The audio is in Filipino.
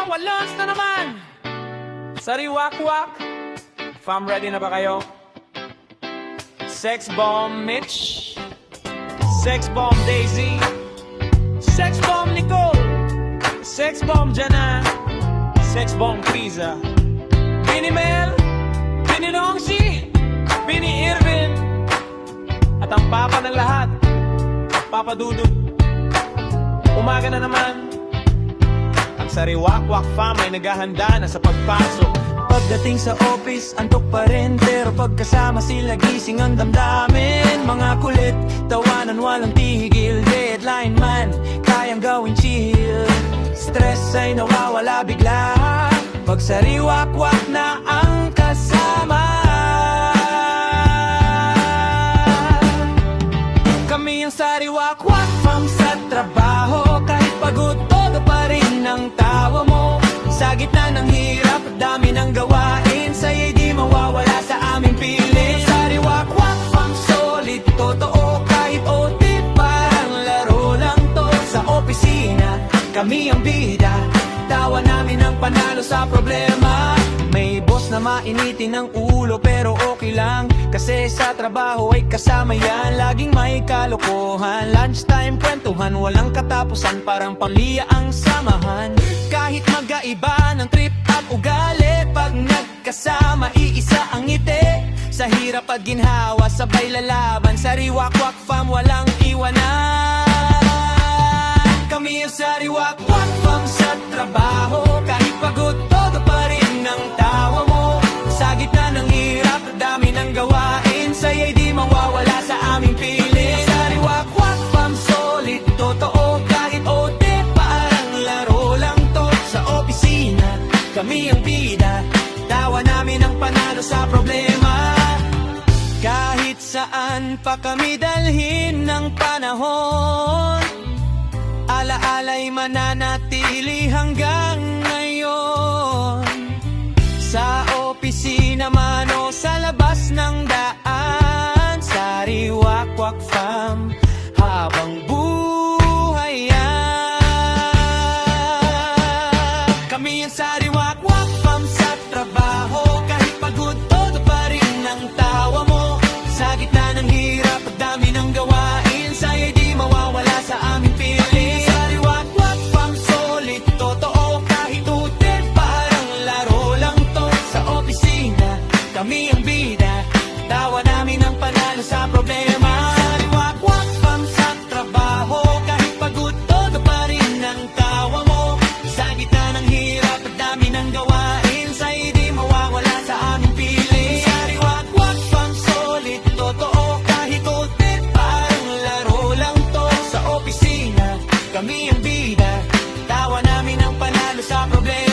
Walos na naman! Sariwakwak! Fam, ready na ba kayo? Sex Bomb Mitch, Sex Bomb Daisy, Sex Bomb Nicole, Sex Bomb Jana, Sex Bomb Criza, Bini Mel, Bini Nongsi, Bini Irvin, at ang papa ng lahat, Papa Dudut. Umaga na naman, ang Sariwakwak fam ay naghahanda na sa pagpasok. Pagdating sa office, antok pa rin, pero pagkasama sila gising ang damdamin. Mga kulit, tawanan walang tigil, deadline man, kayang gawin chill. Stress ay nawawala bigla, pag sariwakwak na ang kasama. Kami ang sariwakwak fam sa trabaho, kahit pagod todo pa rin ang tawa mo. Sa gitna ng hirap at dami ng gawain, sa'yo'y di mawawala sa aming piling. Sariwakwak fam solid, totoo kahit OT, parang laro lang to. Sa opisina, kami ang bida, tawa namin ang panalo sa problema. May boss na mainitin ng ulo pero okay lang, kasi sa trabaho ay kasama yan. Laging may kalokohan, lunchtime kwentuhan, walang katapusan, parang pamilya ang samahan. Kahit magkaiba ng trip at ugali, pag nagkasama iisa ang ngiti. Sa hirap at ginhawa sabay lalaban, sariwakwak fam walang iwanan. Kami ang sariwakwak fam sa trabaho, kahit pagod todo pa rin ang tawa mo. Sa gitna ng hirap at dami ng gawain, sa'yo'y di mawawala sa aming piling. Sariwakwak fam solid, totoo kahit OT, parang laro lang to. Sa opisina, kami ang bida, tawa namin ang panalo sa problema. Kahit saan pa kami dalhin ng panahon, alaala'y mananatili hanggang ngayon. Sa opisina man o sa labas ng daan, sariwakwak fam habang buhay yan. Kami ang sariwakwak fam sa trabaho, kahit pagod todo pa rin ang tawa mo. Sa gitna ng hirap at dami ng gawain, sa'yo'y di mawawala sa aming piling. Sariwakwak fam solid, totoo kahit utin, parang laro lang to. Sa opisina, kami ang bida, tawa namin ang panalo sa problema. Sariwakwak fam sa trabaho, kahit pagod todo pa rin ang tawa mo. Sa gitna ng hirap at dami ng gawain, sa'yo'y di mawawala sa aming piling. Sariwakwak fam solid, totoo kahit utin, parang laro lang to. Sa opisina, kami ang bida, tawa namin ang panalo sa problema.